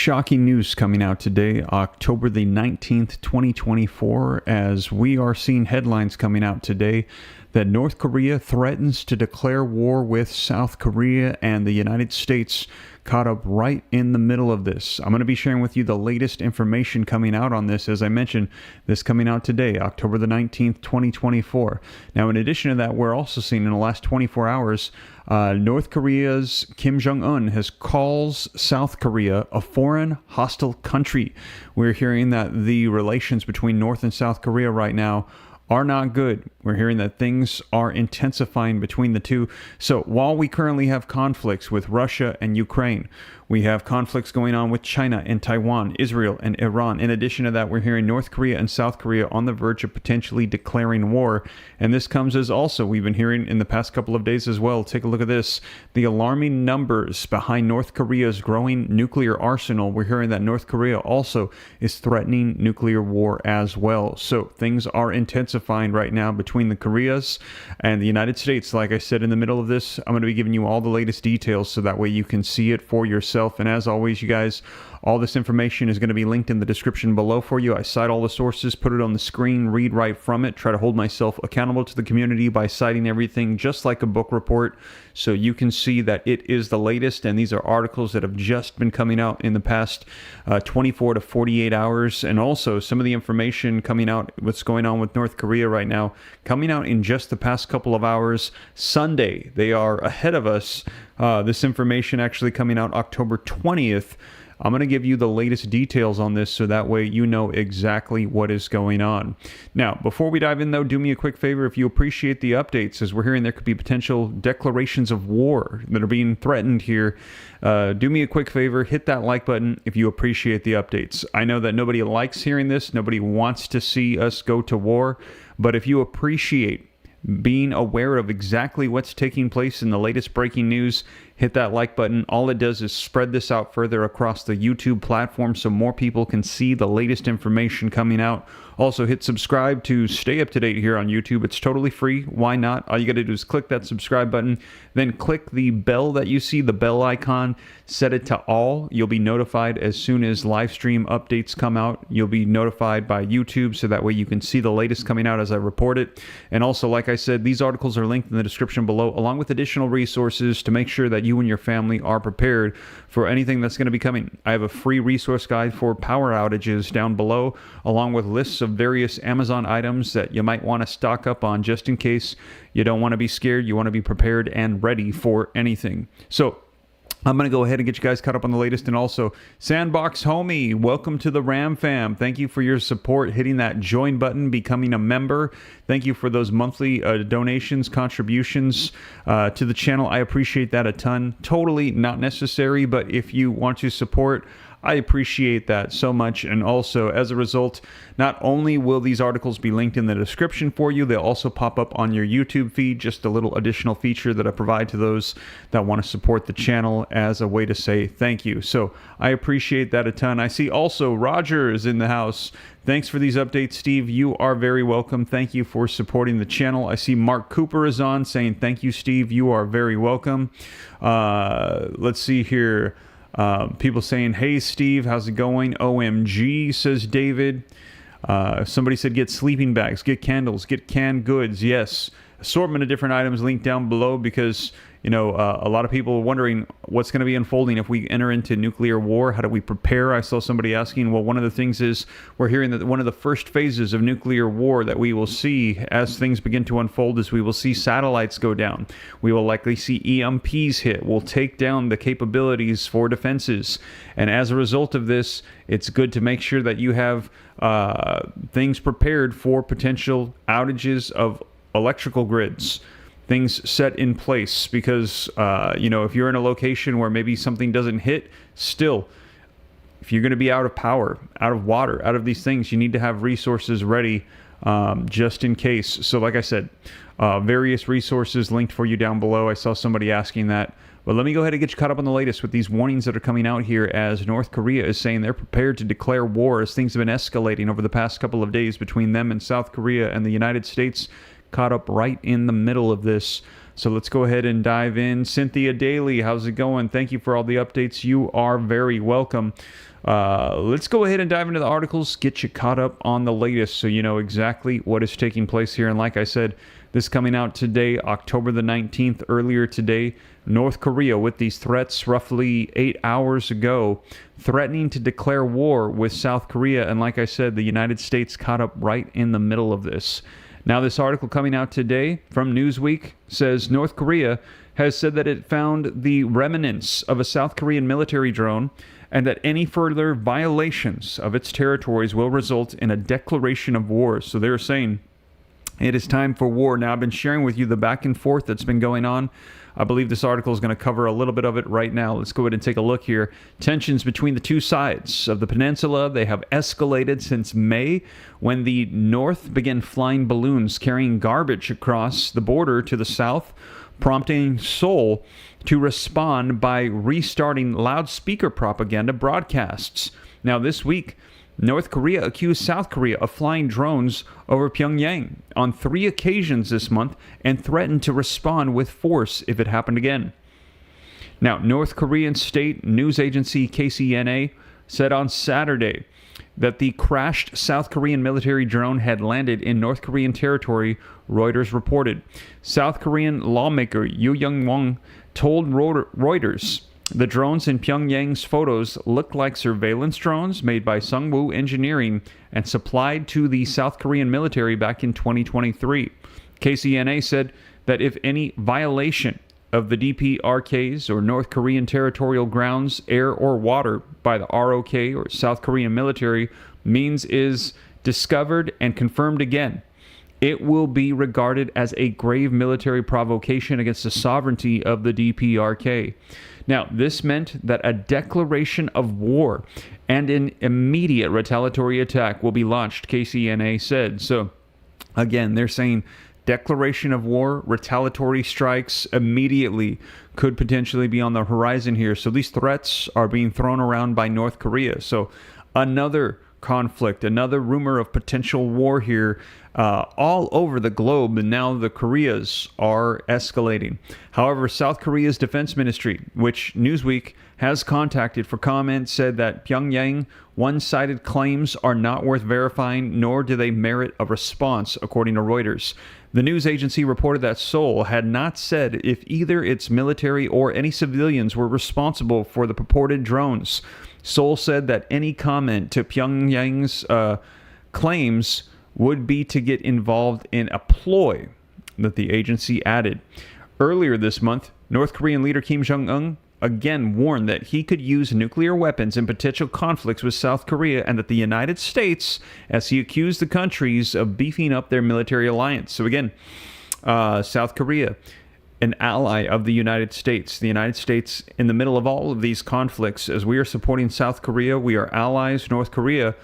shocking news coming out today, October the 19th, 2024, as we are seeing headlines coming out today that North Korea threatens to declare war with South Korea, and the United States caught up right in the middle of this. I'm going to be sharing with you the latest information coming out on this. As I mentioned, this coming out today, October the 19th, 2024. Now, in addition to that, we're also seeing in the last 24 hours, North Korea's Kim Jong-un has calls South Korea a foreign hostile country. We're hearing that the relations between North and South Korea right now are not good. We're hearing that things are intensifying between the two. So while we currently have conflicts with Russia and Ukraine, we have conflicts going on with China and Taiwan, Israel and Iran. In addition to that, we're hearing North Korea and South Korea on the verge of potentially declaring war. And this comes as also, we've been hearing in the past couple of days as well. Take a look at this. The alarming numbers behind North Korea's growing nuclear arsenal. We're hearing that North Korea also is threatening nuclear war as well. So things are intensifying right now between the Koreas and the United States. Like I said, in the middle of this, I'm going to be giving you all the latest details so that way you can see it for yourself. And as always, you guys, all this information is going to be linked in the description below for you. I cite all the sources, put it on the screen, read right from it, try to hold myself accountable to the community by citing everything just like a book report, so you can see that it is the latest. And these are articles that have just been coming out in the past 24 to 48 hours. And also some of the information coming out, what's going on with North Korea right now, coming out in just the past couple of hours. Sunday, they are ahead of us. This information actually coming out October 20th. I'm going to give you the latest details on this so that way you know exactly what is going on. Now, before we dive in, though, do me a quick favor. If you appreciate the updates, as we're hearing there could be potential declarations of war that are being threatened here, do me a quick favor. Hit that like button if you appreciate the updates. I know that nobody likes hearing this. Nobody wants to see us go to war. But if you appreciate being aware of exactly what's taking place in the latest breaking news, hit that like button. All it does is spread this out further across the YouTube platform so more people can see the latest information coming out. Also, hit subscribe to stay up to date here on YouTube. It's totally free. Why not? All you got to do is click that subscribe button, then click the bell that you see, the bell icon, set it to all. You'll be notified as soon as live stream updates come out. You'll be notified by YouTube, so that way you can see the latest coming out as I report it. And also, like I said, these articles are linked in the description below, along with additional resources to make sure that you and your family are prepared for anything that's going to be coming. I have a free resource guide for power outages down below, along with lists of various Amazon items that you might want to stock up on just in case. You don't want to be scared. You want to be prepared and ready for anything. So I'm going to go ahead and get you guys caught up on the latest. And also, Sandbox Homie, welcome to the Ram Fam. Thank you for your support, hitting that join button, becoming a member. Thank you for those monthly donations, contributions to the channel. I appreciate that a ton. Totally not necessary, but if you want to support, I appreciate that so much. And also, as a result, not only will these articles be linked in the description for you, they'll also pop up on your YouTube feed, just a little additional feature that I provide to those that want to support the channel as a way to say thank you. So I appreciate that a ton. I see also Roger is in the house. Thanks for these updates, Steve. You are very welcome. Thank you for supporting the channel. I see Mark Cooper is on saying thank you, Steve. You are very welcome. Let's see here. People saying, hey, Steve, how's it going? OMG, says David. Somebody said get sleeping bags, get candles, get canned goods. Yes, assortment of different items linked down below because, you know, a lot of people are wondering what's going to be unfolding if we enter into nuclear war. How do we prepare? I saw somebody asking, well, one of the things is we're hearing that one of the first phases of nuclear war that we will see as things begin to unfold is we will see satellites go down. We will likely see EMPs hit. We'll take down the capabilities for defenses. And as a result of this, it's good to make sure that you have things prepared for potential outages of electrical grids, things set in place, because you know, if you're in a location where maybe something doesn't hit, still, if you're going to be out of power, out of water, out of these things, you need to have resources ready just in case. So like I said, various resources linked for you down below. I saw somebody asking that. But let me go ahead and get you caught up on the latest with these warnings that are coming out here, as North Korea is saying they're prepared to declare war as things have been escalating over the past couple of days between them and South Korea, and the United States caught up right in the middle of this. So let's go ahead and dive in. Cynthia Daly, how's it going? Thank you for all the updates. You are very welcome. Let's go ahead and dive into the articles, get you caught up on the latest so you know exactly what is taking place here. And like I said, this coming out today, October the 19th, earlier today, North Korea with these threats roughly 8 hours ago, threatening to declare war with South Korea. And like I said, the United States caught up right in the middle of this. Now, this article coming out today from Newsweek says North Korea has said that it found the remnants of a South Korean military drone and that any further violations of its territories will result in a declaration of war. So they're saying it is time for war. Now, I've been sharing with you the back and forth that's been going on. I believe this article is going to cover a little bit of it right now. Let's go ahead and take a look here. Tensions between the two sides of the peninsula, they have escalated since May when the North began flying balloons carrying garbage across the border to the south, prompting Seoul to respond by restarting loudspeaker propaganda broadcasts. Now, this week, North Korea accused South Korea of flying drones over Pyongyang on 3 occasions this month and threatened to respond with force if it happened again. Now, North Korean state news agency KCNA said on Saturday that the crashed South Korean military drone had landed in North Korean territory, Reuters reported. South Korean lawmaker Yoo Young-won told Reuters the drones in Pyongyang's photos looked like surveillance drones made by Sungwoo Engineering and supplied to the South Korean military back in 2023. KCNA said that if any violation of the DPRKs or North Korean territorial grounds, air or water by the ROK or South Korean military means is discovered and confirmed again, it will be regarded as a grave military provocation against the sovereignty of the DPRK. Now, this meant that a declaration of war and an immediate retaliatory attack will be launched, KCNA said. So, again, they're saying declaration of war, retaliatory strikes immediately could potentially be on the horizon here. So these threats are being thrown around by North Korea. So another conflict, another rumor of potential war here all over the globe, and now the Koreas are escalating. However, South Korea's defense ministry, which Newsweek has contacted for comment, said that Pyongyang one-sided claims are not worth verifying, nor do they merit a response, according to Reuters. The news agency reported that Seoul had not said if either its military or any civilians were responsible for the purported drones. Seoul said that any comment to Pyongyang's claims would be to get involved in a ploy, that the agency added. Earlier this month, North Korean leader Kim Jong-un again warned that he could use nuclear weapons in potential conflicts with South Korea, and that the United States, as he accused the countries of beefing up their military alliance. So again, South Korea, an ally of the United States. The United States, in the middle of all of these conflicts, as we are supporting South Korea, we are allies, North Korea,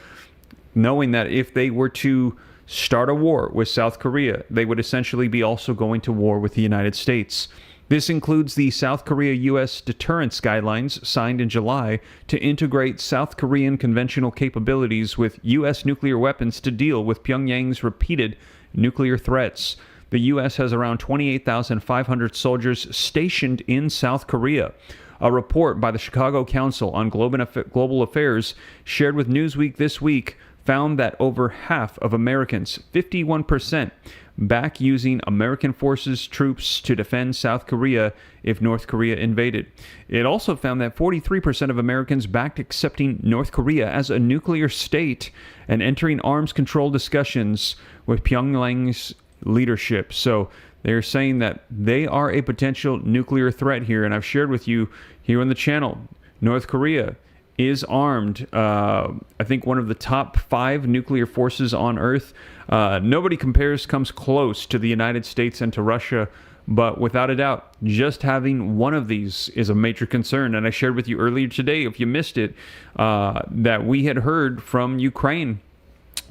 knowing that if they were to start a war with South Korea, they would essentially be also going to war with the United States. This includes the South Korea-U.S. deterrence guidelines signed in July to integrate South Korean conventional capabilities with U.S. nuclear weapons to deal with Pyongyang's repeated nuclear threats. The U.S. has around 28,500 soldiers stationed in South Korea. A report by the Chicago Council on Global Affairs shared with Newsweek this week found that over half of Americans, 51%, back using American forces troops to defend South Korea if North Korea invaded. It also found that 43% of Americans backed accepting North Korea as a nuclear state and entering arms control discussions with Pyongyang's leadership. So they're saying that they are a potential nuclear threat here, and I've shared with you here on the channel, North Korea is armed. I think one of the top 5 nuclear forces on Earth. Nobody comes close to the United States and to Russia, but without a doubt, just having one of these is a major concern. And I shared with you earlier today, if you missed it, that we had heard from Ukraine,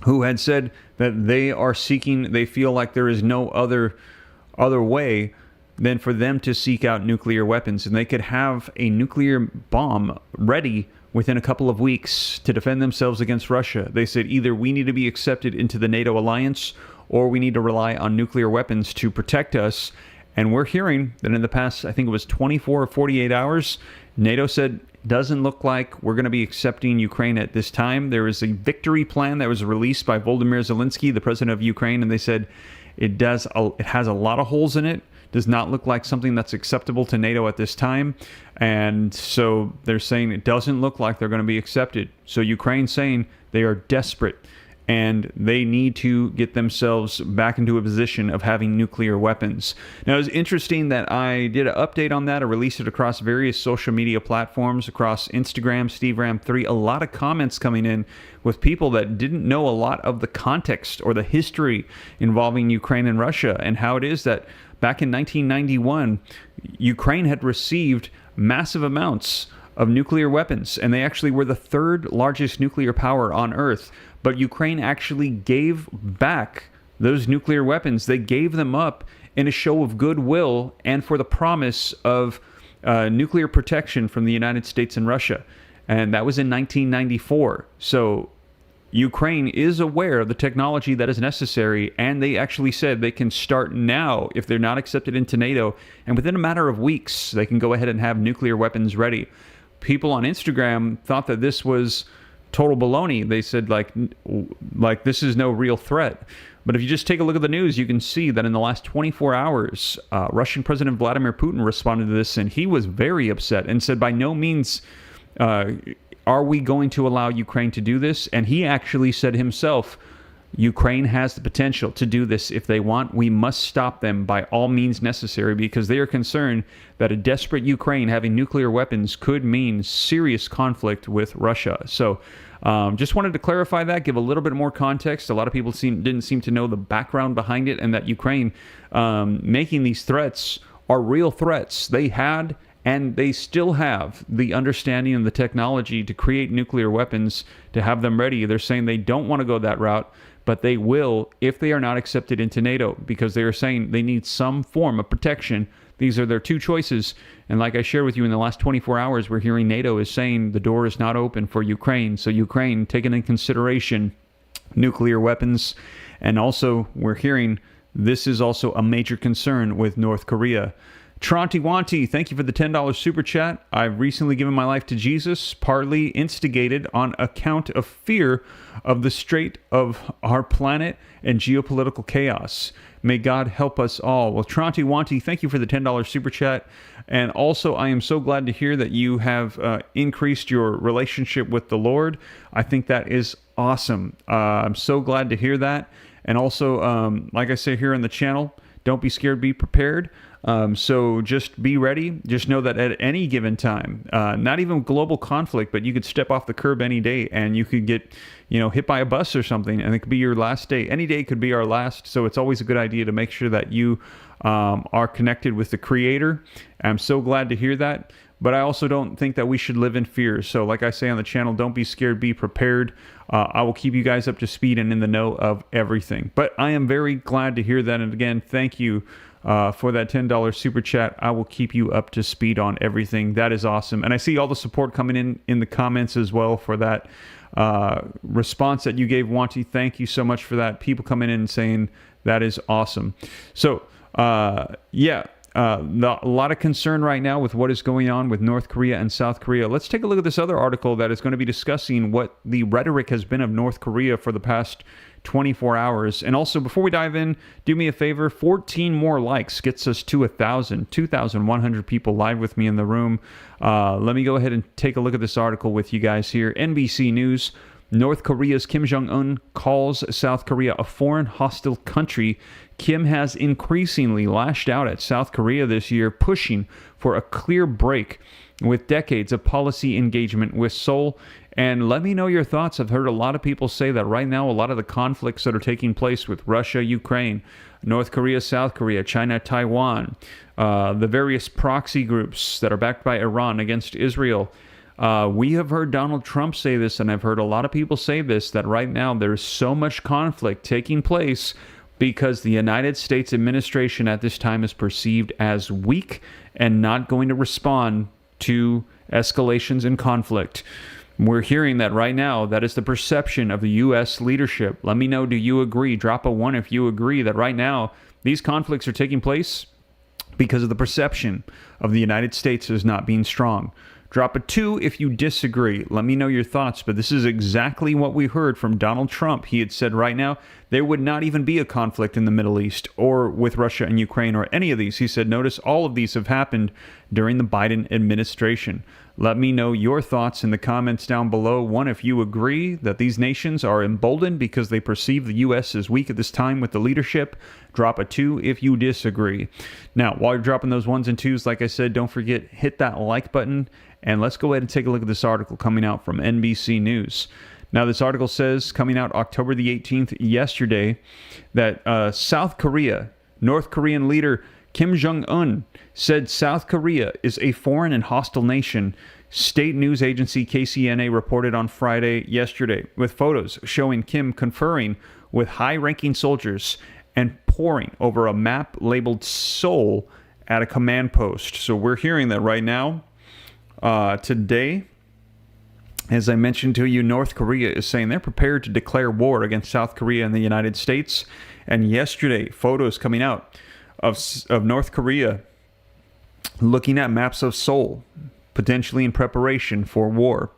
who had said that they feel like there is no other way than for them to seek out nuclear weapons, and they could have a nuclear bomb ready within a couple of weeks to defend themselves against Russia. They said either we need to be accepted into the NATO alliance or we need to rely on nuclear weapons to protect us. And we're hearing that in the past, I think it was 24 or 48 hours, NATO said doesn't look like we're going to be accepting Ukraine at this time. There is a victory plan that was released by Volodymyr Zelensky, the president of Ukraine, and they said it has a lot of holes in it. Does not look like something that's acceptable to NATO at this time. And so they're saying it doesn't look like they're going to be accepted. So Ukraine's saying they are desperate and they need to get themselves back into a position of having nuclear weapons. Now, it's interesting that I did an update on that. I released it across various social media platforms, across Instagram, SteveRam3. A lot of comments coming in with people that didn't know a lot of the context or the history involving Ukraine and Russia, and how it is that back in 1991, Ukraine had received massive amounts of nuclear weapons, and they actually were the third largest nuclear power on Earth. But Ukraine actually gave back those nuclear weapons. They gave them up in a show of goodwill and for the promise of nuclear protection from the United States and Russia. And that was in 1994. So Ukraine is aware of the technology that is necessary, and they actually said they can start now if they're not accepted into NATO, and within a matter of weeks, they can go ahead and have nuclear weapons ready. People on Instagram thought that this was total baloney. They said, like this is no real threat. But if you just take a look at the news, you can see that in the last 24 hours, Russian President Vladimir Putin responded to this, and he was very upset and said, by no means are we going to allow Ukraine to do this? And he actually said himself, Ukraine has the potential to do this if they want. We must stop them by all means necessary, because they are concerned that a desperate Ukraine having nuclear weapons could mean serious conflict with Russia. So just wanted to clarify that, give a little bit more context. A lot of people didn't seem to know the background behind it, and that Ukraine making these threats are real threats. They had and they still have the understanding and the technology to create nuclear weapons, to have them ready. They're saying they don't want to go that route, but they will if they are not accepted into NATO, because they are saying they need some form of protection. These are their two choices. And like I shared with you in the last 24 hours, we're hearing NATO is saying the door is not open for Ukraine. So Ukraine, taking in consideration nuclear weapons. And also we're hearing this is also a major concern with North Korea. Tronti Wanti, thank you for the $10 super chat. I've recently given my life to Jesus, partly instigated on account of fear of the state of our planet and geopolitical chaos. May God help us all. Well, Tronti Wanti, thank you for the $10 super chat. And also, I am so glad to hear that you have increased your relationship with the Lord. I think that is awesome. I'm so glad to hear that. And also, like I say here on the channel, don't be scared, be prepared. So just be ready. Just know that at any given time, not even global conflict, but you could step off the curb any day and you could get, hit by a bus or something, and it could be your last day. Any day could be our last. So it's always a good idea to make sure that you are connected with the Creator. I'm so glad to hear that. But I also don't think that we should live in fear. So like I say on the channel, don't be scared, be prepared. I will keep you guys up to speed and in the know of everything. But I am very glad to hear that. And again, thank you for that $10 super chat. I will keep you up to speed on everything. That is awesome. And I see all the support coming in the comments as well for that response that you gave, Wanty. Thank you so much for that. People coming in and saying that is awesome. So, a lot of concern right now with what is going on with North Korea and South Korea. Let's take a look at this other article that is going to be discussing what the rhetoric has been of North Korea for the past 24 hours. And also, before we dive in, do me a favor, 14 more likes gets us to 2,100 people live with me in the room. Let me go ahead and take a look at this article with you guys here. NBC News. North Korea's Kim Jong-un calls South Korea a foreign hostile country. Kim has increasingly lashed out at South Korea this year, pushing for a clear break with decades of policy engagement with Seoul. And let me know your thoughts. I've heard a lot of people say that right now a lot of the conflicts that are taking place with Russia, Ukraine, North Korea, South Korea, China, Taiwan, the various proxy groups that are backed by Iran against Israel. We have heard Donald Trump say this, and I've heard a lot of people say this, that right now there's so much conflict taking place because the United States administration at this time is perceived as weak and not going to respond to escalations in conflict. We're hearing that right now. That is the perception of the U.S. leadership. Let me know, do you agree? Drop a 1 if you agree that right now these conflicts are taking place because of the perception of the United States as not being strong. Drop a 2 if you disagree. Let me know your thoughts, but this is exactly what we heard from Donald Trump. He had said right now there would not even be a conflict in the Middle East or with Russia and Ukraine or any of these. He said, notice all of these have happened during the Biden administration. Let me know your thoughts in the comments down below. One, if you agree that these nations are emboldened because they perceive the U.S. as weak at this time with the leadership. Drop a 2 if you disagree. Now, while you're dropping those 1s and 2s, like I said, don't forget, hit that like button. And let's go ahead and take a look at this article coming out from NBC News. Now, this article says, coming out October the 18th, yesterday, that South Korea, North Korean leader Kim Jong-un said South Korea is a foreign and hostile nation. State news agency KCNA reported on Friday yesterday with photos showing Kim conferring with high-ranking soldiers and poring over a map labeled Seoul at a command post. So we're hearing that right now. Today, as I mentioned to you, North Korea is saying they're prepared to declare war against South Korea and the United States. And yesterday, photos coming out of North Korea looking at maps of Seoul, potentially in preparation for war.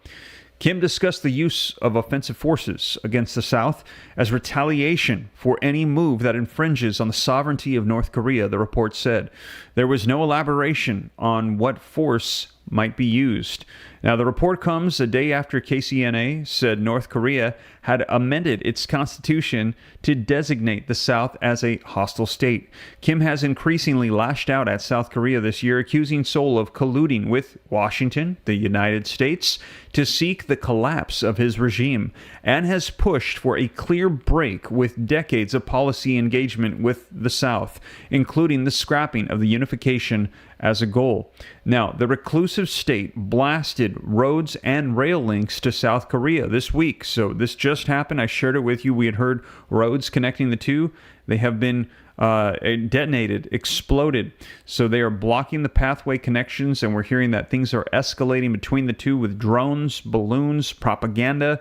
Kim discussed the use of offensive forces against the South as retaliation for any move that infringes on the sovereignty of North Korea, the report said. There was no elaboration on what force might be used. Now, the report comes a day after KCNA said North Korea had amended its constitution to designate the South as a hostile state. Kim has increasingly lashed out at South Korea this year, accusing Seoul of colluding with Washington, the United States, to seek the collapse of his regime, and has pushed for a clear break with decades of policy engagement with the South, including the scrapping of the unification as a goal. Now, the reclusive state blasted roads and rail links to South Korea this week. So this just happened. I shared it with you. We had heard roads connecting the two. They have been detonated, exploded. So they are blocking the pathway connections, and we're hearing that things are escalating between the two with drones, balloons, propaganda.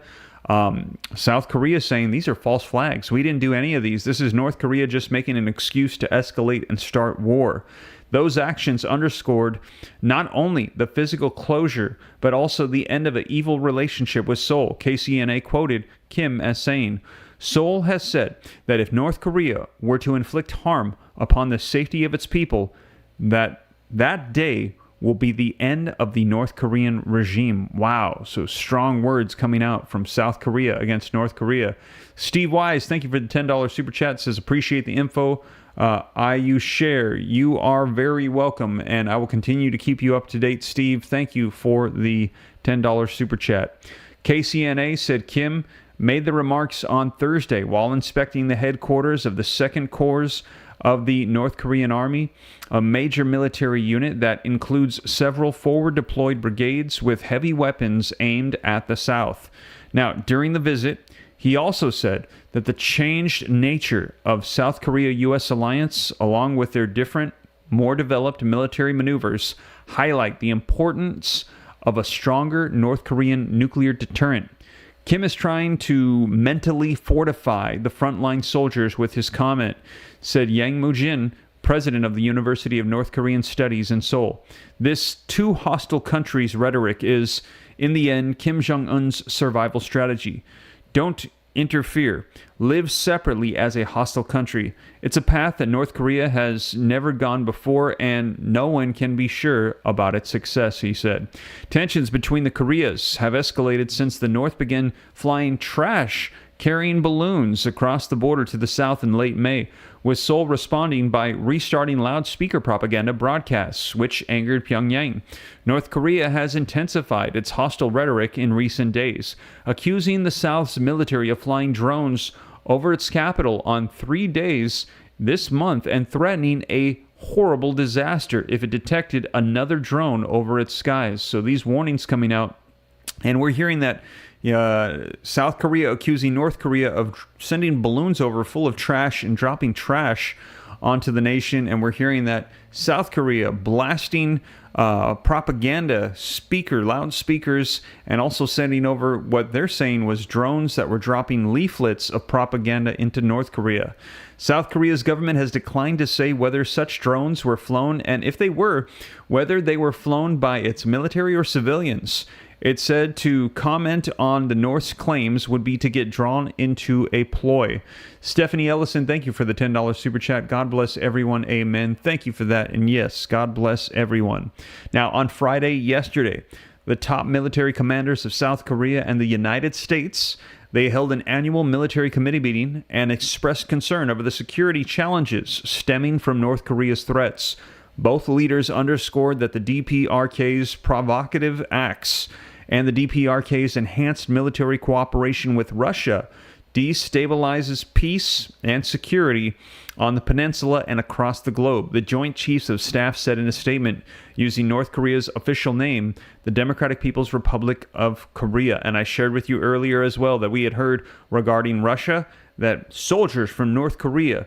South Korea saying these are false flags. We didn't do any of these. This is North Korea just making an excuse to escalate and start war. Those actions underscored not only the physical closure, but also the end of an evil relationship with Seoul. KCNA quoted Kim as saying, Seoul has said that if North Korea were to inflict harm upon the safety of its people, that day will be the end of the North Korean regime. Wow. So strong words coming out from South Korea against North Korea. Steve Wise, thank you for the $10 super chat. Says, appreciate the info. You share. You are very welcome, and I will continue to keep you up to date, Steve. Thank you for the $10 super chat. KCNA said Kim made the remarks on Thursday while inspecting the headquarters of the 2nd Corps of the North Korean Army, a major military unit that includes several forward-deployed brigades with heavy weapons aimed at the South. Now, during the visit, he also said that the changed nature of South Korea-U.S. alliance, along with their different, more developed military maneuvers, highlight the importance of a stronger North Korean nuclear deterrent. Kim is trying to mentally fortify the frontline soldiers with his comment, said Yang Moo-jin, president of the University of North Korean Studies in Seoul. This two hostile countries rhetoric is, in the end, Kim Jong-un's survival strategy. Don't interfere. Live separately as a hostile country. It's a path that North Korea has never gone before, and no one can be sure about its success, he said. Tensions between the Koreas have escalated since the North began flying trash carrying balloons across the border to the South in late May, with Seoul responding by restarting loudspeaker propaganda broadcasts, which angered Pyongyang. North Korea has intensified its hostile rhetoric in recent days, accusing the South's military of flying drones over its capital on 3 days this month and threatening a horrible disaster if it detected another drone over its skies. So these warnings coming out, and we're hearing that South Korea accusing North Korea of sending balloons over full of trash and dropping trash onto the nation. And we're hearing that South Korea blasting propaganda loudspeakers, and also sending over what they're saying was drones that were dropping leaflets of propaganda into North Korea. South Korea's government has declined to say whether such drones were flown, and if they were, whether they were flown by its military or civilians. It said to comment on the North's claims would be to get drawn into a ploy. Stephanie Ellison, thank you for the $10 super chat. God bless everyone. Amen. Thank you for that. And yes, God bless everyone. Now, on Friday, yesterday, the top military commanders of South Korea and the United States, they held an annual military committee meeting and expressed concern over the security challenges stemming from North Korea's threats. Both leaders underscored that the DPRK's provocative acts and the DPRK's enhanced military cooperation with Russia destabilizes peace and security on the peninsula and across the globe. The Joint Chiefs of Staff said in a statement using North Korea's official name, the Democratic People's Republic of Korea. And I shared with you earlier as well that we had heard regarding Russia that soldiers from North Korea,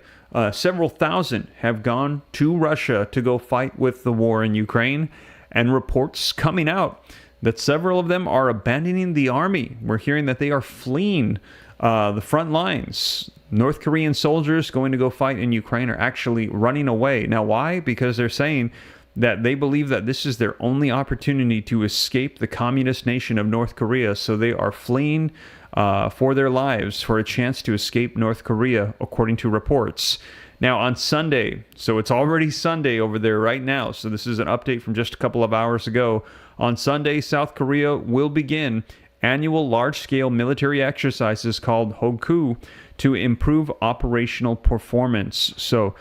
several thousand, have gone to Russia to go fight with the war in Ukraine, and reports coming out that several of them are abandoning the army. We're hearing that they are fleeing the front lines. North Korean soldiers going to go fight in Ukraine are actually running away. Now, why? Because they're saying that they believe that this is their only opportunity to escape the communist nation of North Korea. So they are fleeing for their lives for a chance to escape North Korea, according to reports. Now, on Sunday, so it's already Sunday over there right now, so this is an update from just a couple of hours ago. On Sunday, South Korea will begin annual large-scale military exercises called Hoku to improve operational performance. So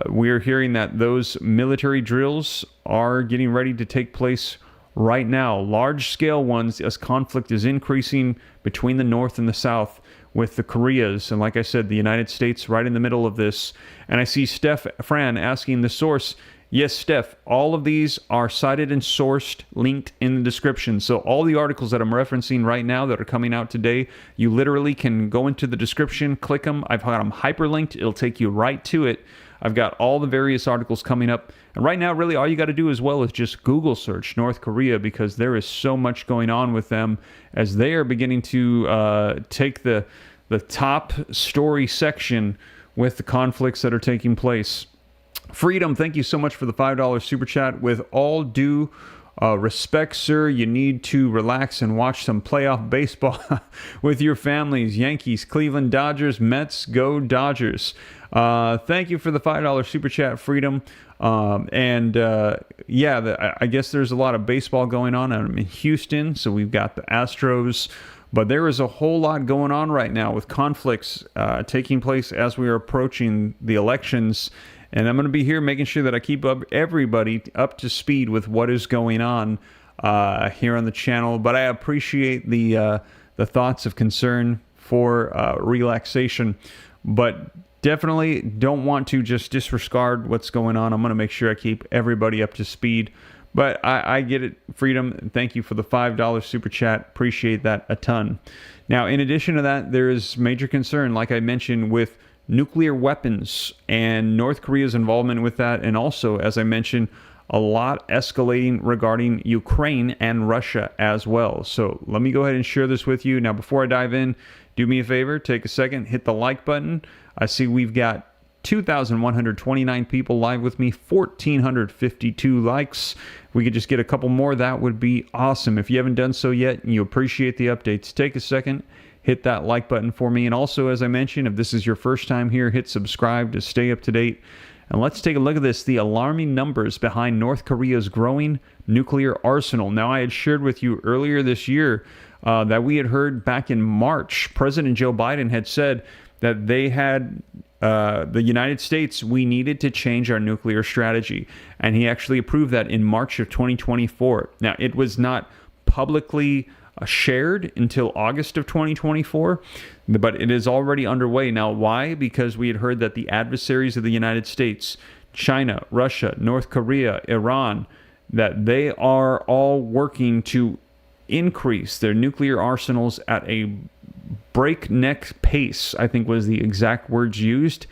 we're hearing that those military drills are getting ready to take place right now. Large-scale ones as conflict is increasing between the North and the South with the Koreas. And like I said, the United States right in the middle of this. And I see Steph Fran asking the source. Yes, Steph, all of these are cited and sourced, linked in the description. So all the articles that I'm referencing right now that are coming out today, you literally can go into the description, click them. I've got them hyperlinked. It'll take you right to it. I've got all the various articles coming up. And right now, really, all you got to do as well is just Google search North Korea, because there is so much going on with them as they are beginning to take the top story section with the conflicts that are taking place. Freedom, thank you so much for the $5 super chat. With all due respect, sir, you need to relax and watch some playoff baseball with your families. Yankees, Cleveland, Dodgers, Mets, go Dodgers. Thank you for the $5 super chat, Freedom. I guess there's a lot of baseball going on. I'm in Houston, so we've got the Astros. But there is a whole lot going on right now with conflicts taking place as we are approaching the elections. And I'm going to be here making sure that I keep everybody up to speed with what is going on here on the channel. But I appreciate the thoughts of concern for relaxation. But definitely don't want to just disregard what's going on. I'm going to make sure I keep everybody up to speed. But I get it, Freedom. Thank you for the $5 super chat. Appreciate that a ton. Now, in addition to that, there is major concern, like I mentioned, with nuclear weapons and North Korea's involvement with that. And also, as I mentioned, a lot escalating regarding Ukraine and Russia as well. So let me go ahead and share this with you. Now, before I dive in, do me a favor, take a second, hit the like button. I see we've got 2,129 people live with me, 1,452 likes. If we could just get a couple more, that would be awesome. If you haven't done so yet and you appreciate the updates, take a second, hit that like button for me. And also, as I mentioned, if this is your first time here, hit subscribe to stay up to date. And let's take a look at this, the alarming numbers behind North Korea's growing nuclear arsenal. Now, I had shared with you earlier this year that we had heard back in March, President Joe Biden had said that they had, the United States, we needed to change our nuclear strategy. And he actually approved that in March of 2024. Now, it was not publicly shared until August of 2024, but it is already underway. Now, why? Because we had heard that the adversaries of the United States, China, Russia, North Korea, Iran, that they are all working to increase their nuclear arsenals at a breakneck pace, I think was the exact words used.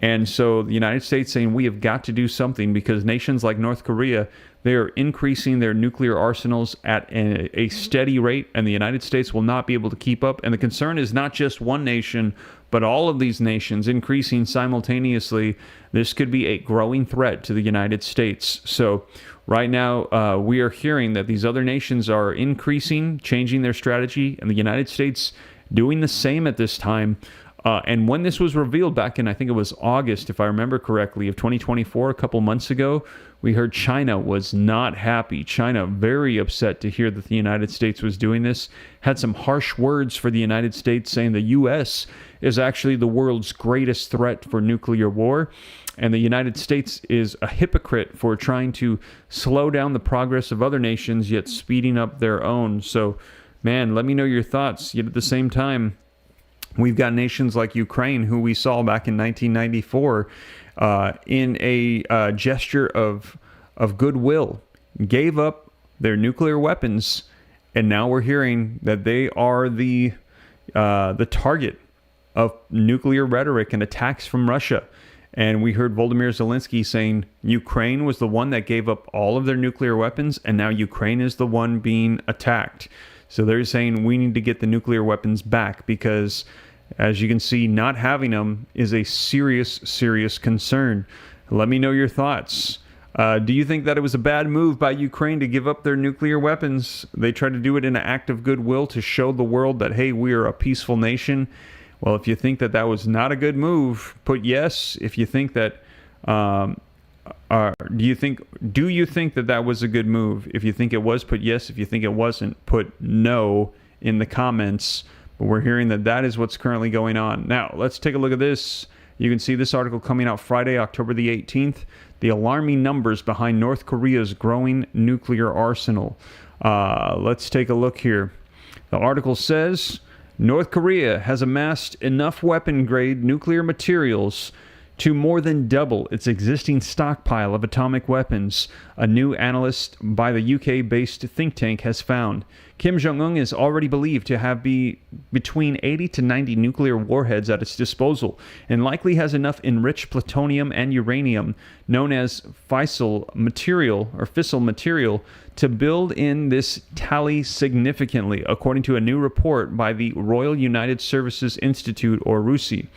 And so the United States saying we have got to do something because nations like North Korea, they are increasing their nuclear arsenals at a steady rate, and the United States will not be able to keep up. And the concern is not just one nation, but all of these nations increasing simultaneously. This could be a growing threat to the United States. So right now, we are hearing that these other nations are increasing, changing their strategy, and the United States doing the same at this time. And when this was revealed back in, I think it was August, if I remember correctly, of 2024, a couple months ago, we heard China was not happy. China very upset to hear that the United States was doing this, had some harsh words for the United States, saying the U.S. is actually the world's greatest threat for nuclear war. And the United States is a hypocrite for trying to slow down the progress of other nations, yet speeding up their own. So, man, let me know your thoughts. Yet at the same time, we've got nations like Ukraine, who we saw back in 1994 in a gesture of goodwill, gave up their nuclear weapons, and now we're hearing that they are the target of nuclear rhetoric and attacks from Russia. And we heard Volodymyr Zelensky saying Ukraine was the one that gave up all of their nuclear weapons, and now Ukraine is the one being attacked. So they're saying we need to get the nuclear weapons back because, as you can see, not having them is a serious, serious concern. Let me know your thoughts. Do you think that it was a bad move by Ukraine to give up their nuclear weapons? They tried to do it in an act of goodwill to show the world that, hey, we are a peaceful nation. Well, if you think that that was not a good move, put yes. If you think that, do you think that that was a good move? If you think it was, put yes. If you think it wasn't, put no in the comments. But we're hearing that that is what's currently going on. Now, let's take a look at this. You can see this article coming out Friday, October the 18th. The alarming numbers behind North Korea's growing nuclear arsenal. Let's take a look here. The article says North Korea has amassed enough weapon-grade nuclear materials to more than double its existing stockpile of atomic weapons, a new analyst by the UK-based think tank has found. Kim Jong-un is already believed to have between 80 to 90 nuclear warheads at its disposal, and likely has enough enriched plutonium and uranium, known as fissile material, to build in this tally significantly, according to a new report by the Royal United Services Institute, or RUSI.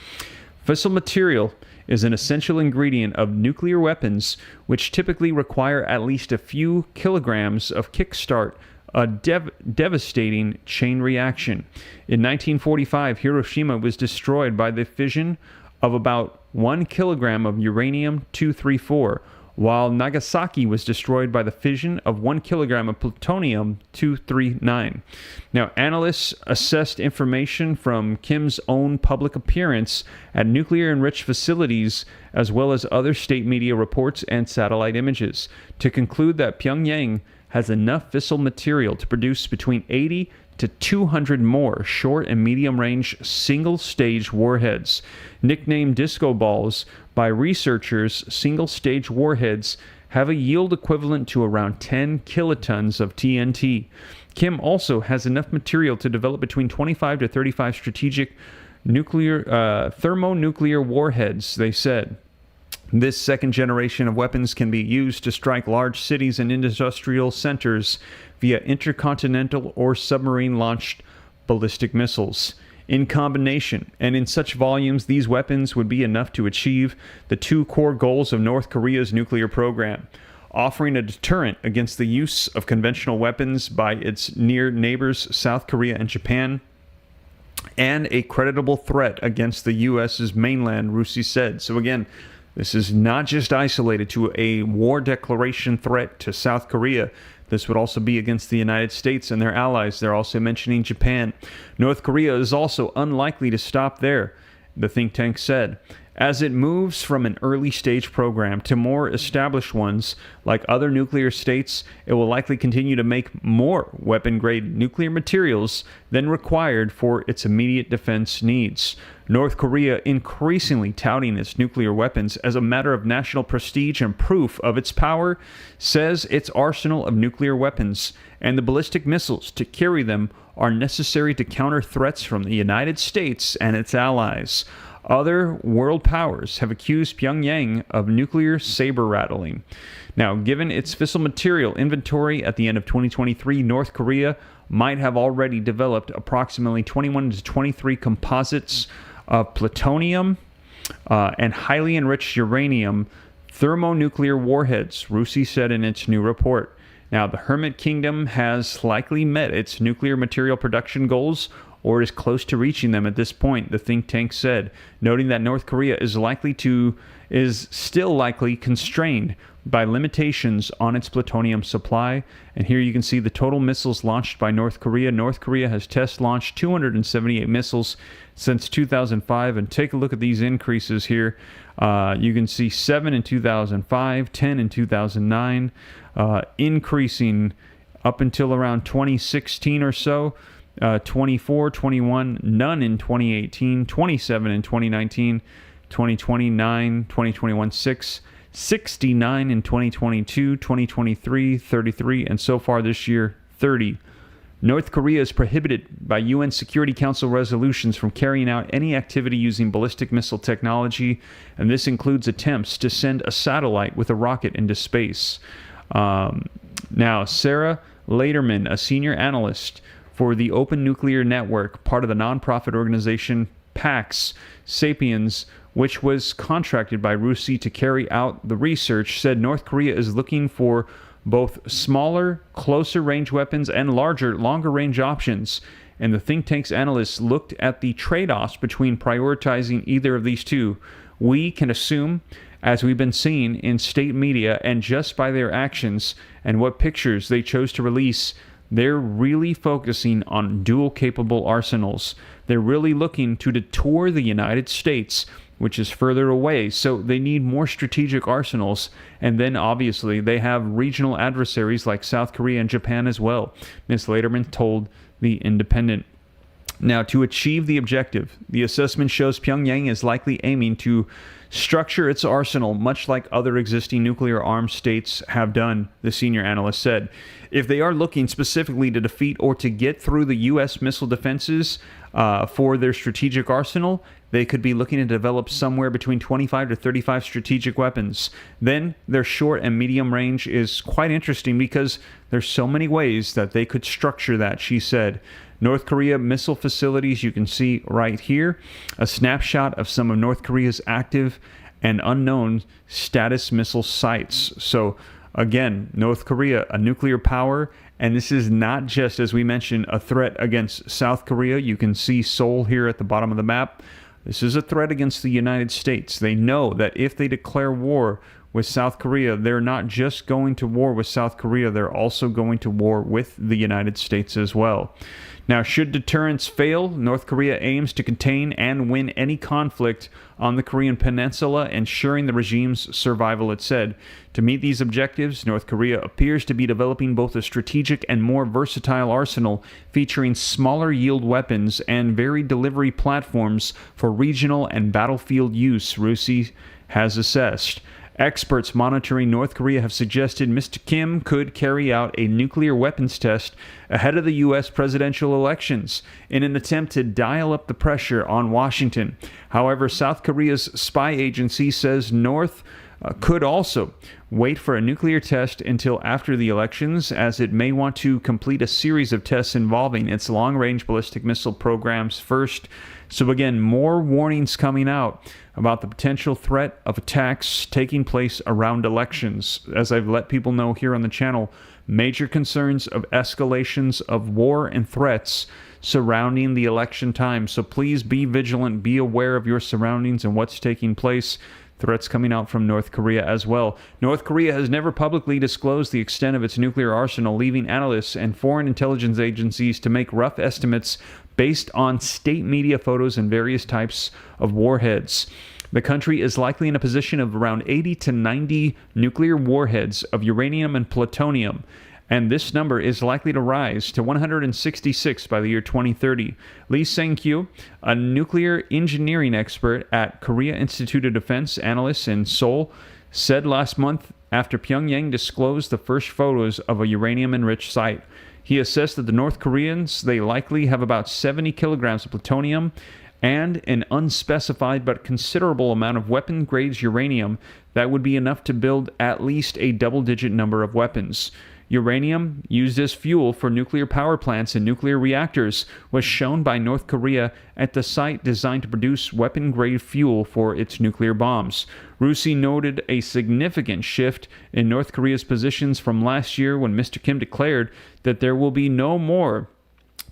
Fissile material is an essential ingredient of nuclear weapons, which typically require at least a few kilograms of kickstart a devastating chain reaction. In 1945, Hiroshima was destroyed by the fission of about 1 kilogram of uranium-234, while Nagasaki was destroyed by the fission of 1 kilogram of plutonium-239. Now, analysts assessed information from Kim's own public appearance at nuclear-enriched facilities, as well as other state media reports and satellite images, to conclude that Pyongyang has enough fissile material to produce between 80 to 200 more short and medium-range single-stage warheads. Nicknamed disco balls by researchers, single-stage warheads have a yield equivalent to around 10 kilotons of TNT. Kim also has enough material to develop between 25 to 35 strategic thermonuclear warheads, they said. This second generation of weapons can be used to strike large cities and industrial centers via intercontinental or submarine-launched ballistic missiles. In combination, and in such volumes, these weapons would be enough to achieve the two core goals of North Korea's nuclear program: offering a deterrent against the use of conventional weapons by its near neighbors South Korea and Japan, and a creditable threat against the U.S.'s mainland, RUSI said. So again, this is not just isolated to a war declaration threat to South Korea. This would also be against the United States and their allies. They're also mentioning Japan. North Korea is also unlikely to stop there, the think tank said. As it moves from an early-stage program to more established ones, like other nuclear states, it will likely continue to make more weapon-grade nuclear materials than required for its immediate defense needs. North Korea increasingly touting its nuclear weapons as a matter of national prestige and proof of its power, says its arsenal of nuclear weapons and the ballistic missiles to carry them are necessary to counter threats from the United States and its allies. Other world powers have accused Pyongyang of nuclear saber rattling. Now, given its fissile material inventory at the end of 2023, North Korea might have already developed approximately 21 to 23 composites of plutonium and highly enriched uranium thermonuclear warheads, RUSI said in its new report. Now, the Hermit Kingdom has likely met its nuclear material production goals or is close to reaching them at this point, the think tank said, noting that North Korea is still likely constrained by limitations on its plutonium supply. And here you can see the total missiles launched by North Korea. North Korea has test launched 278 missiles since 2005. And take a look at these increases here. You can see 7 in 2005, 10 in 2009, increasing up until around 2016 or so. 24, 21, none in 2018, 27 in 2019, 2029, 2021, 6, 69 in 2022, 2023, 33, and so far this year, 30. North Korea is prohibited by UN Security Council resolutions from carrying out any activity using ballistic missile technology, and this includes attempts to send a satellite with a rocket into space. Now, Sarah Laderman, a senior analyst for the Open Nuclear Network, part of the nonprofit organization Pax Sapiens, which was contracted by RUSI to carry out the research, said North Korea is looking for both smaller, closer-range weapons and larger, longer-range options. And the think tank's analysts looked at the trade-offs between prioritizing either of these two. We can assume, as we've been seeing in state media and just by their actions and what pictures they chose to release, they're really focusing on dual-capable arsenals. They're really looking to detour the United States, which is further away, so they need more strategic arsenals. And then, obviously, they have regional adversaries like South Korea and Japan as well, Ms. Laderman told The Independent. Now, to achieve the objective, the assessment shows Pyongyang is likely aiming to structure its arsenal much like other existing nuclear-armed states have done, the senior analyst said. If they are looking specifically to defeat or to get through the U.S. missile defenses for their strategic arsenal, they could be looking to develop somewhere between 25 to 35 strategic weapons. Then their short and medium range is quite interesting because there's so many ways that they could structure that, she said. North Korea missile facilities, you can see right here, a snapshot of some of North Korea's active and unknown status missile sites. So again, North Korea, a nuclear power, and this is not just, as we mentioned, a threat against South Korea. You can see Seoul here at the bottom of the map. This is a threat against the United States. They know that if they declare war with South Korea, they're not just going to war with South Korea, they're also going to war with the United States as well. Now, should deterrence fail, North Korea aims to contain and win any conflict on the Korean Peninsula, ensuring the regime's survival, it said. To meet these objectives, North Korea appears to be developing both a strategic and more versatile arsenal featuring smaller yield weapons and varied delivery platforms for regional and battlefield use, RUSI has assessed. Experts monitoring North Korea have suggested Mr. Kim could carry out a nuclear weapons test ahead of the U.S. presidential elections in an attempt to dial up the pressure on Washington. However, South Korea's spy agency says North could also wait for a nuclear test until after the elections, as it may want to complete a series of tests involving its long-range ballistic missile programs first. So again, more warnings coming out about the potential threat of attacks taking place around elections. As I've let people know here on the channel, major concerns of escalations of war and threats surrounding the election time. So please be vigilant, be aware of your surroundings and what's taking place. Threats coming out from North Korea as well. North Korea has never publicly disclosed the extent of its nuclear arsenal, leaving analysts and foreign intelligence agencies to make rough estimates based on state media photos and various types of warheads. The country is likely in a position of around 80 to 90 nuclear warheads of uranium and plutonium, and this number is likely to rise to 166 by the year 2030. Lee Sang-kyu, a nuclear engineering expert at Korea Institute of Defense analysts in Seoul, said last month after Pyongyang disclosed the first photos of a uranium-enriched site. He assessed that the North Koreans, they likely have about 70 kilograms of plutonium and an unspecified but considerable amount of weapon-grade uranium that would be enough to build at least a double-digit number of weapons. Uranium, used as fuel for nuclear power plants and nuclear reactors, was shown by North Korea at the site designed to produce weapon-grade fuel for its nuclear bombs. Rusi noted a significant shift in North Korea's positions from last year when Mr. Kim declared that there will be no more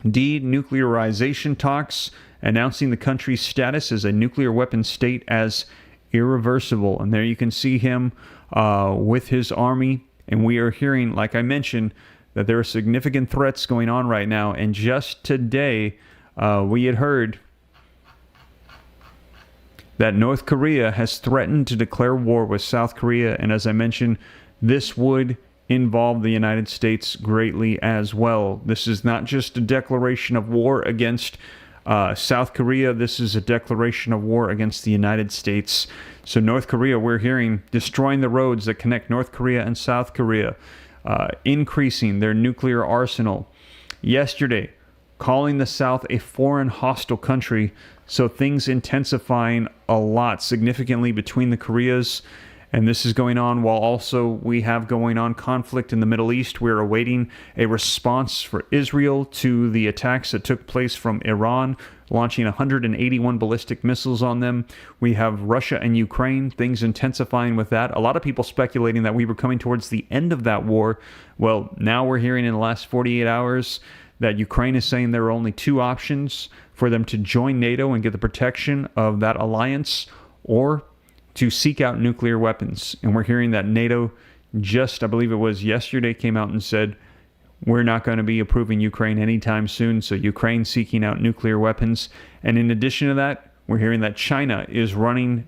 denuclearization talks, announcing the country's status as a nuclear weapon state as irreversible. And there you can see him with his army. And we are hearing, like I mentioned, that there are significant threats going on right now. And just today, we had heard that North Korea has threatened to declare war with South Korea. And as I mentioned, this would involve the United States greatly as well. This is not just a declaration of war against South Korea. This is a declaration of war against the United States. So North Korea, we're hearing, destroying the roads that connect North Korea and South Korea, increasing their nuclear arsenal. Yesterday, calling the South a foreign hostile country. So things intensifying a lot significantly between the Koreas. And this is going on while also we have going on conflict in the Middle East. We're awaiting a response for Israel to the attacks that took place from Iran, launching 181 ballistic missiles on them. We have Russia and Ukraine, things intensifying with that. A lot of people speculating that we were coming towards the end of that war. Well, now we're hearing in the last 48 hours that Ukraine is saying there are only two options for them to join NATO and get the protection of that alliance, or to seek out nuclear weapons. And we're hearing that NATO just, I believe it was yesterday, came out and said, we're not going to be approving Ukraine anytime soon. So Ukraine seeking out nuclear weapons. And in addition to that, we're hearing that China is running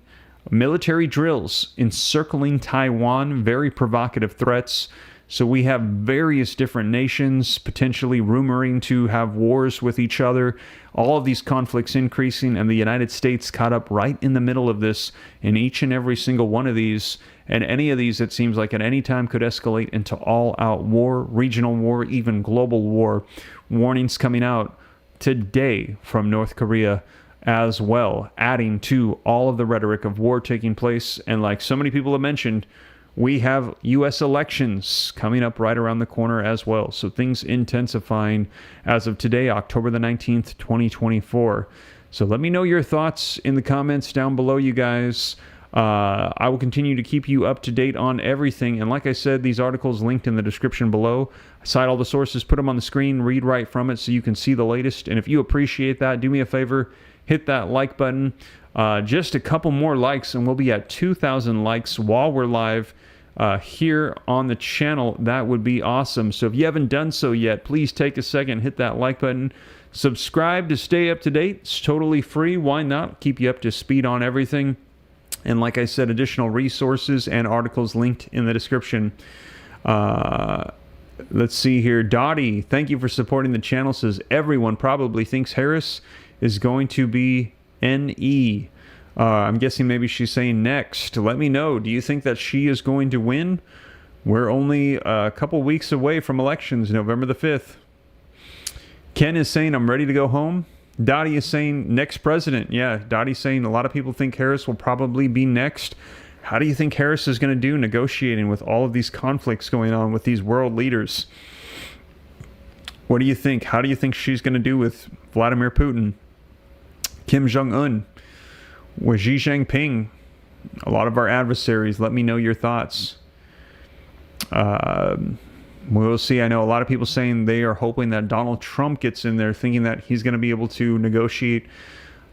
military drills encircling Taiwan, very provocative threats. So we have various different nations potentially rumoring to have wars with each other. All of these conflicts increasing, and the United States caught up right in the middle of this in each and every single one of these. And any of these, it seems like at any time could escalate into all-out war, regional war, even global war. Warnings coming out today from North Korea as well, adding to all of the rhetoric of war taking place. And like so many people have mentioned, we have U.S. elections coming up right around the corner as well. So things intensifying as of today, October the 19th, 2024. So let me know your thoughts in the comments down below, you guys. I will continue to keep you up to date on everything. And like I said, these articles linked in the description below. I cite all the sources, put them on the screen, read right from it so you can see the latest. And if you appreciate that, do me a favor, hit that like button. Just a couple more likes and we'll be at 2,000 likes while we're live here on the channel. That would be awesome. So if you haven't done so yet, please take a second, hit that like button, subscribe to stay up to date. It's totally free. Why not? Keep you up to speed on everything. And like I said, additional resources and articles linked in the description. Let's see here. Dottie, thank you for supporting the channel. Says everyone probably thinks Harris is going to be NE. I'm guessing maybe she's saying next. Let me know. Do you think that she is going to win? We're only a couple weeks away from elections, November the 5th. Ken is saying, I'm ready to go home. Dottie is saying, next president. Yeah, Dottie's saying a lot of people think Harris will probably be next. How do you think Harris is going to do negotiating with all of these conflicts going on with these world leaders? What do you think? How do you think she's going to do with Vladimir Putin, Kim Jong-un, with Xi Jinping, a lot of our adversaries? Let me know your thoughts. We'll see. I know a lot of people saying they are hoping that Donald Trump gets in there, thinking that he's going to be able to negotiate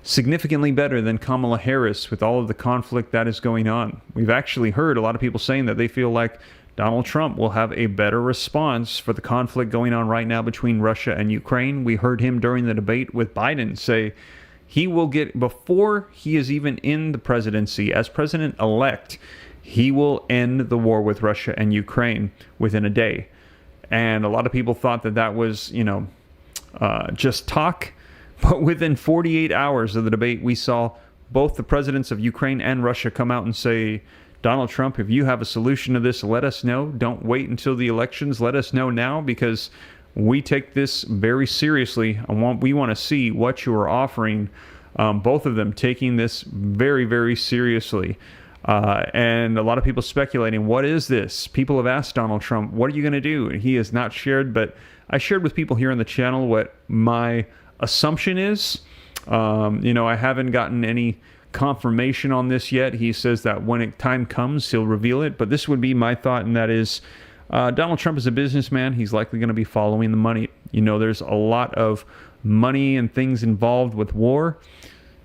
significantly better than Kamala Harris with all of the conflict that is going on. We've actually heard a lot of people saying that they feel like Donald Trump will have a better response for the conflict going on right now between Russia and Ukraine. We heard him during the debate with Biden say he will get, before he is even in the presidency, as president-elect, he will end the war with Russia and Ukraine within a day. And a lot of people thought that that was, just talk. But within 48 hours of the debate, we saw both the presidents of Ukraine and Russia come out and say, Donald Trump, if you have a solution to this, let us know. Don't wait until the elections. Let us know now, because we take this very seriously. We want to see what you are offering Both of them taking this very, very seriously. And a lot of people speculating, what is this? People have asked Donald Trump, what are you going to do? And he has not shared, but I shared with people here on the channel what my assumption is. I haven't gotten any confirmation on this yet. He says that when time comes, he'll reveal it. But this would be my thought, and that is Donald Trump is a businessman. He's likely going to be following the money. There's a lot of money and things involved with war.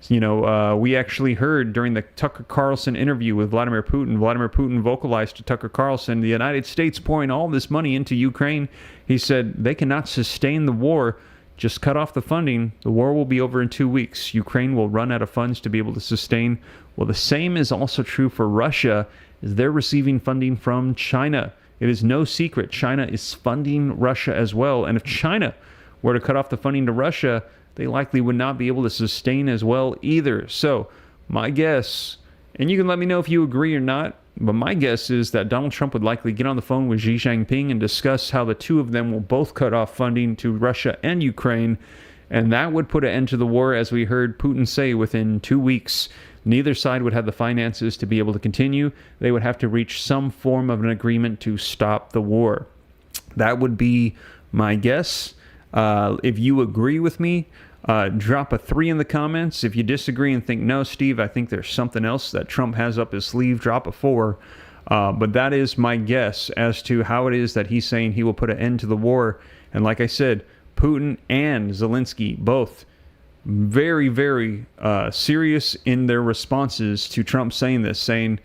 We actually heard during the Tucker Carlson interview with Vladimir Putin vocalized to Tucker Carlson, the United States pouring all this money into Ukraine. He said they cannot sustain the war. Just cut off the funding. The war will be over in 2 weeks. Ukraine will run out of funds to be able to sustain. Well, the same is also true for Russia, as they're receiving funding from China. It is no secret China is funding Russia as well. And if China were to cut off the funding to Russia, they likely would not be able to sustain as well either. So my guess, and you can let me know if you agree or not, but my guess is that Donald Trump would likely get on the phone with Xi Jinping and discuss how the two of them will both cut off funding to Russia and Ukraine, and that would put an end to the war, as we heard Putin say, within 2 weeks. Neither side would have the finances to be able to continue. They would have to reach some form of an agreement to stop the war. That would be my guess. If you agree with me, drop a 3 in the comments. If you disagree and think, no, Steve, I think there's something else that Trump has up his sleeve, drop a 4. But that is my guess as to how it is that he's saying he will put an end to the war. And like I said, Putin and Zelensky both very, very serious in their responses to Trump saying this, saying,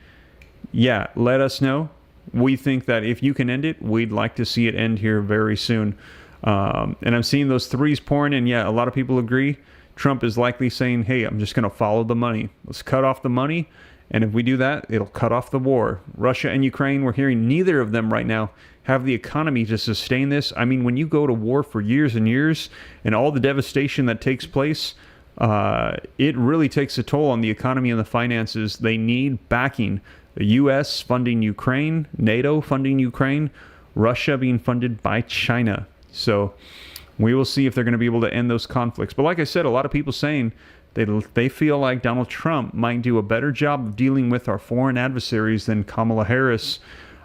yeah, let us know. We think that if you can end it, we'd like to see it end here very soon. And I'm seeing those 3s pouring in. Yeah, a lot of people agree. Trump is likely saying, hey, I'm just going to follow the money. Let's cut off the money. And if we do that, it'll cut off the war. Russia and Ukraine, we're hearing neither of them right now have the economy to sustain this. I mean, when you go to war for years and years and all the devastation that takes place, it really takes a toll on the economy and the finances. They need backing. The U.S. funding Ukraine, NATO funding Ukraine, Russia being funded by China. So we will see if they're going to be able to end those conflicts. But like I said, a lot of people saying they feel like Donald Trump might do a better job of dealing with our foreign adversaries than Kamala Harris.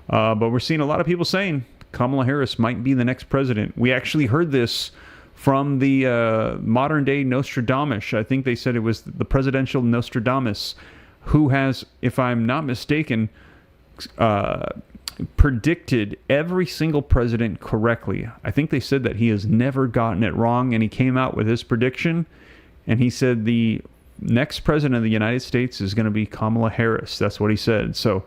But we're seeing a lot of people saying Kamala Harris might be the next president. We actually heard this from the modern-day Nostradamus. I think they said it was the presidential Nostradamus, who has, if I'm not mistaken, predicted every single president correctly. I think they said that he has never gotten it wrong, and he came out with his prediction, and he said the next president of the United States is going to be Kamala Harris. That's what he said. So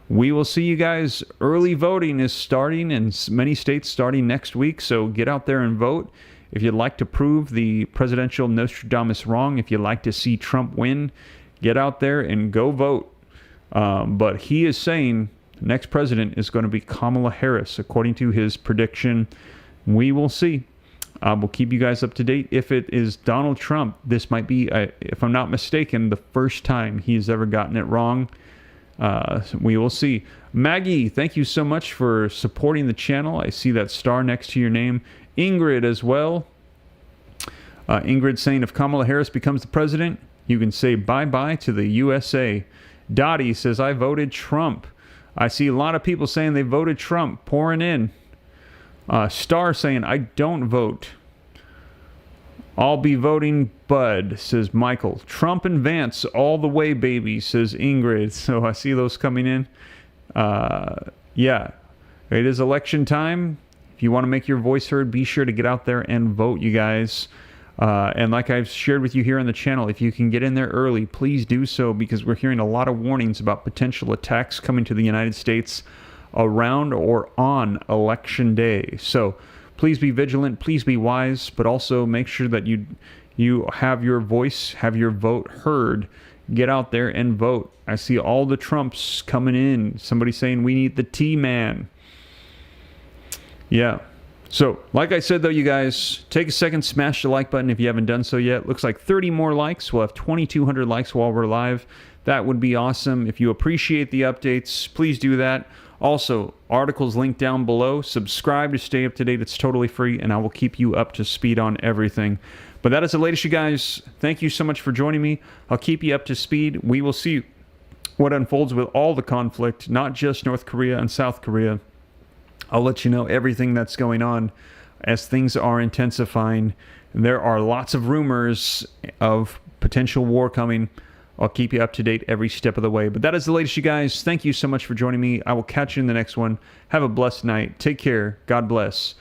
we will see you guys. Early voting is starting in many states starting next week, so get out there and vote. If you'd like to prove the presidential Nostradamus wrong, if you'd like to see Trump win, get out there and go vote. But he is saying the next president is going to be Kamala Harris, according to his prediction. We will see. We'll keep you guys up to date. If it is Donald Trump, this might be, if I'm not mistaken, the first time he's ever gotten it wrong. We will see. Maggie, thank you so much for supporting the channel. I see that star next to your name. Ingrid as well. Ingrid saying, if Kamala Harris becomes the president, you can say bye-bye to the USA. Dottie says, I voted Trump. I see a lot of people saying they voted Trump, pouring in. Star saying, I don't vote. I'll be voting Bud, says Michael. Trump and Vance all the way, baby, says Ingrid. So I see those coming in. Yeah, it is election time. If you want to make your voice heard, be sure to get out there and vote, you guys. And like I've shared with you here on the channel, if you can get in there early, please do so, because we're hearing a lot of warnings about potential attacks coming to the United States around or on election day. So please be vigilant, please be wise, but also make sure that you have your voice, have your vote heard. Get out there and vote. I see all the Trumps coming in. Somebody saying we need the T-man. Yeah. So, like I said, though, you guys, take a second, smash the like button if you haven't done so yet. Looks like 30 more likes. We'll have 2,200 likes while we're live. That would be awesome. If you appreciate the updates, please do that. Also, articles linked down below. Subscribe to stay up to date. It's totally free, and I will keep you up to speed on everything. But that is the latest, you guys. Thank you so much for joining me. I'll keep you up to speed. We will see what unfolds with all the conflict, not just North Korea and South Korea. I'll let you know everything that's going on as things are intensifying. There are lots of rumors of potential war coming. I'll keep you up to date every step of the way. But that is the latest, you guys. Thank you so much for joining me. I will catch you in the next one. Have a blessed night. Take care. God bless.